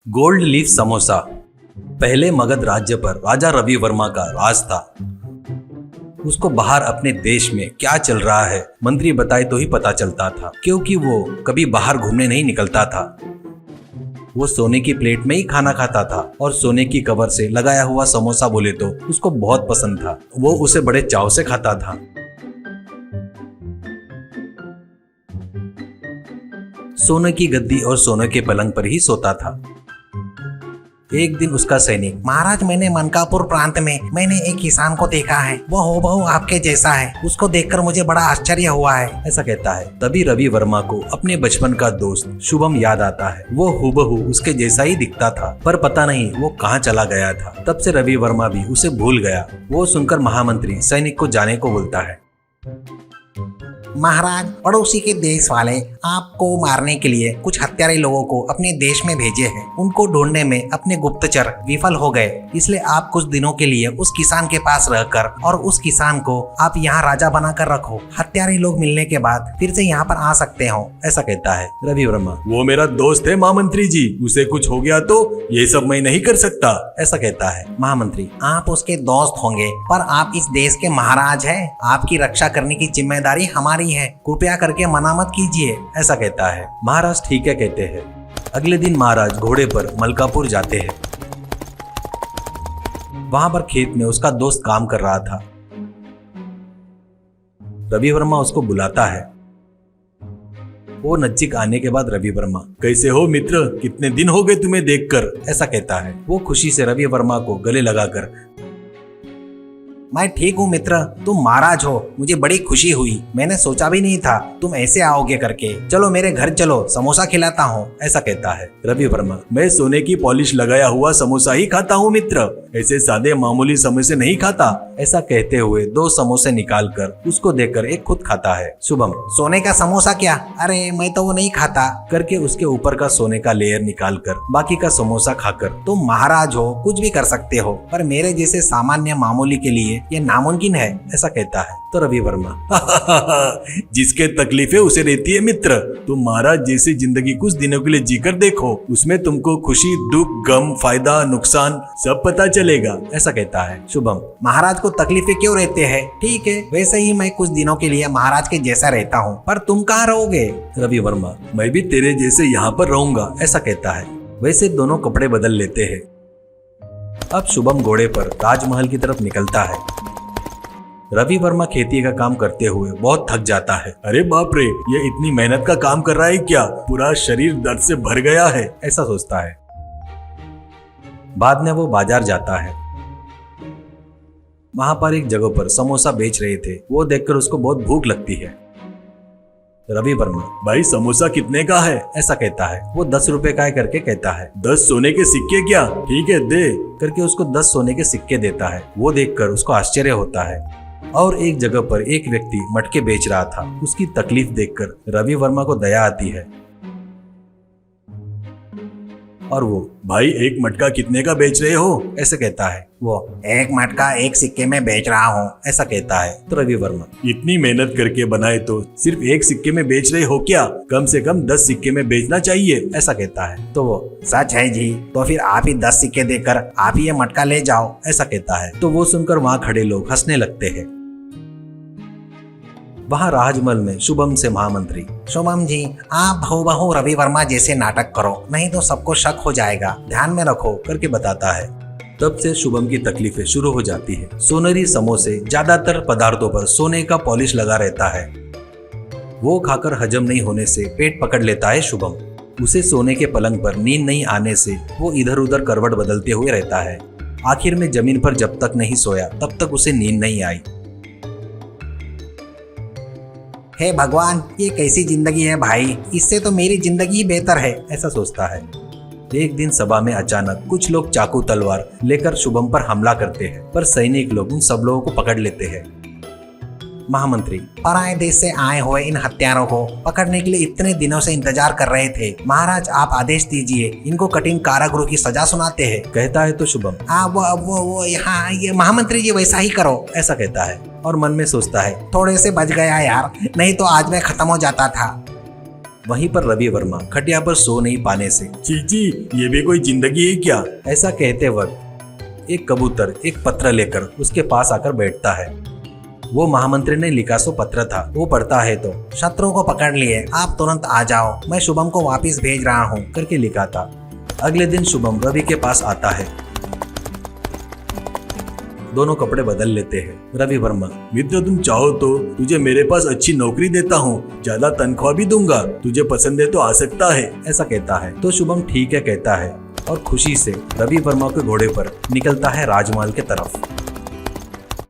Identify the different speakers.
Speaker 1: Gold leaf samosa. पहले मगध राज्य पर राजा रवि वर्मा का राज था। उसको बाहर अपने देश में क्या चल रहा है मंत्री बताए तो ही पता चलता था, क्योंकि वो कभी बाहर घूमने नहीं निकलता था। वो सोने की प्लेट में ही खाना खाता था और सोने की कवर से लगाया हुआ समोसा बोले तो उसको बहुत पसंद था। वो उसे बड़े चाव से खाता था। सोने की गद्दी और सोने के पलंग पर ही सोता था। एक दिन उसका सैनिक,
Speaker 2: महाराज मैंने मनकापुर प्रांत में मैंने एक किसान को देखा है, वो हूबहू आपके जैसा है, उसको देखकर मुझे बड़ा आश्चर्य हुआ है,
Speaker 1: ऐसा कहता है। तभी रवि वर्मा को अपने बचपन का दोस्त शुभम याद आता है। वो हूबहू उसके जैसा ही दिखता था, पर पता नहीं वो कहाँ चला गया था। तब से रवि वर्मा भी उसे भूल गया। वो सुनकर महामंत्री सैनिक को जाने को बोलता है।
Speaker 2: महाराज पड़ोसी के देश वाले आपको मारने के लिए कुछ हत्यारे लोगों को अपने देश में भेजे हैं। उनको ढूंढने में अपने गुप्तचर विफल हो गए, इसलिए आप कुछ दिनों के लिए उस किसान के पास रहकर और उस किसान को आप यहाँ राजा बनाकर रखो। हत्यारे लोग मिलने के बाद फिर से यहाँ पर आ सकते हो,
Speaker 1: ऐसा कहता है रवि वर्मा। वो मेरा दोस्त है महामंत्री जी, उसे कुछ हो गया तो ये सब मैं नहीं कर सकता, ऐसा कहता है महामंत्री।
Speaker 2: आप उसके दोस्त होंगे पर आप इस देश के महाराज हैं, आपकी रक्षा करने की जिम्मेदारी हमारी है, कृपया करके मना मत कीजिए,
Speaker 1: ऐसा कहता है। महाराज ठीक है कहते हैं। अगले दिन महाराज घोड़े पर मलकापुर जाते हैं। वहां पर खेत में उसका दोस्त काम कर रहा था। रवि वर्मा उसको बुलाता है। वो नजदीक आने के बाद रवि वर्मा, कैसे हो मित्र, कितने दिन हो गए तुम्हें देखकर, ऐसा कहता है। वो खुशी से रवि वर्मा को गले लगाकर,
Speaker 2: मैं ठीक हूँ मित्र, तुम महाराज हो, मुझे बड़ी खुशी हुई, मैंने सोचा भी नहीं था तुम ऐसे आओगे करके, चलो मेरे घर चलो, समोसा खिलाता हूँ,
Speaker 1: ऐसा कहता है रवि वर्मा। मैं सोने की पॉलिश लगाया हुआ समोसा ही खाता हूँ मित्र, ऐसे सादे मामूली समोसे नहीं खाता, ऐसा कहते हुए 2 समोसे निकालकर उसको देकर एक खुद खाता है। शुभम,
Speaker 2: सोने का समोसा क्या, अरे मैं तो वो नहीं खाता,
Speaker 1: करके उसके ऊपर का सोने का लेयर निकालकर बाकी का समोसा खाकर,
Speaker 2: तुम महाराज हो, कुछ भी कर सकते हो, पर मेरे जैसे सामान्य मामूली के लिए ये नामुमकिन है,
Speaker 1: ऐसा कहता है। तो रवि वर्मा, जिसके तकलीफें उसे रहती है मित्र, तुम महाराज जैसी जिंदगी कुछ दिनों के लिए जीकर देखो, उसमें तुमको खुशी दुख गम फायदा नुकसान सब पता चलेगा, ऐसा कहता है शुभम।
Speaker 2: महाराज को तकलीफें क्यों रहते हैं, ठीक है वैसे ही मैं कुछ दिनों के लिए महाराज के जैसा रहता हूँ, पर तुम कहाँ रहोगे।
Speaker 1: रवि वर्मा, मैं भी तेरे जैसे यहाँ पर रहूंगा, ऐसा कहता है। वैसे दोनों कपड़े बदल लेते हैं। अब शुभम घोड़े पर राजमहल की तरफ निकलता है। रवि वर्मा खेती का काम करते हुए बहुत थक जाता है। अरे बाप रे, ये इतनी मेहनत का काम कर रहा है क्या, पूरा शरीर दर्द से भर गया है, ऐसा सोचता है। बाद में वो बाजार जाता है। वहां पर एक जगह पर समोसा बेच रहे थे। वो देखकर उसको बहुत भूख लगती है। रवि वर्मा, भाई समोसा कितने का है, ऐसा कहता है। वो 10 रुपए का है करके कहता है। 10 सोने के सिक्के क्या, ठीक है दे, करके उसको 10 सोने के सिक्के देता है। वो देखकर उसको आश्चर्य होता है। और एक जगह पर एक व्यक्ति मटके बेच रहा था। उसकी तकलीफ देखकर रवि वर्मा को दया आती है और वो, भाई एक मटका कितने का बेच रहे हो, ऐसे कहता है।
Speaker 2: वो, एक मटका 1 सिक्के में बेच रहा हूँ,
Speaker 1: ऐसा कहता है। तो रवि वर्मा, इतनी मेहनत करके बनाए तो सिर्फ 1 सिक्के में बेच रहे हो क्या, कम से कम 10 सिक्के में बेचना चाहिए, ऐसा कहता है। तो वो,
Speaker 2: सच है जी, तो फिर आप ही 10 सिक्के देकर आप ही ये मटका ले जाओ,
Speaker 1: ऐसा कहता है। तो वो सुनकर वहाँ खड़े लोग हंसने लगते हैं। वहाँ राजमहल में शुभम से महामंत्री,
Speaker 2: शुभम जी आप हूबहू रवि वर्मा जैसे नाटक करो, नहीं तो सबको शक हो जाएगा, ध्यान में रखो,
Speaker 1: करके बताता है। तब से शुभम की तकलीफें शुरू हो जाती है। सोनेरी समोसे ज्यादातर पदार्थों पर सोने का पॉलिश लगा रहता है। वो खाकर हजम नहीं होने से पेट पकड़ लेता है शुभम। उसे सोने के पलंग पर नींद नहीं आने से वो इधर उधर करवट बदलते हुए रहता है। आखिर में जमीन पर जब तक नहीं सोया तब तक उसे नींद नहीं आई।
Speaker 2: हे भगवान, ये कैसी जिंदगी है भाई, इससे तो मेरी जिंदगी ही बेहतर है,
Speaker 1: ऐसा सोचता है। एक दिन सभा में अचानक कुछ लोग चाकू तलवार लेकर शुभम पर हमला करते हैं, पर सैनिक लोग उन सब लोगों को पकड़ लेते हैं। महामंत्री,
Speaker 2: पराये देश से आए हुए इन हत्यारों को पकड़ने के लिए इतने दिनों से इंतजार कर रहे थे, महाराज आप आदेश दीजिए, इनको कठिन कारागृह की सजा सुनाते हैं,
Speaker 1: कहता है। तो शुभम,
Speaker 2: वो यहाँ ये महामंत्री जी वैसा ही करो,
Speaker 1: ऐसा कहता है और मन में सोचता है,
Speaker 2: थोड़े से बच गया यार, नहीं तो आज मैं खत्म हो जाता था।
Speaker 1: वहीं पर रवि वर्मा खटिया पर सो नहीं पाने से चीची ये भी कोई जिंदगी है क्या, ऐसा कहते वक्त एक कबूतर एक पत्र लेकर उसके पास आकर बैठता है। वो महामंत्री ने लिखा सो पत्र था। वो पढ़ता है तो
Speaker 2: शत्रु को पकड़ लिए, आप तुरंत आ जाओ, मैं शुभम को वापस भेज रहा हूँ
Speaker 1: करके लिखा था। अगले दिन शुभम रवि के पास आता है। दोनों कपड़े बदल लेते हैं। रवि वर्मा, मित्र तुम चाहो तो तुझे मेरे पास अच्छी नौकरी देता हूँ, ज्यादा तनख्वाह भी दूंगा, तुझे पसंद है तो आ सकता है, ऐसा कहता है। तो शुभम ठीक है कहता है और खुशी से रवि वर्मा के घोड़े पर निकलता है राजमहल के तरफ।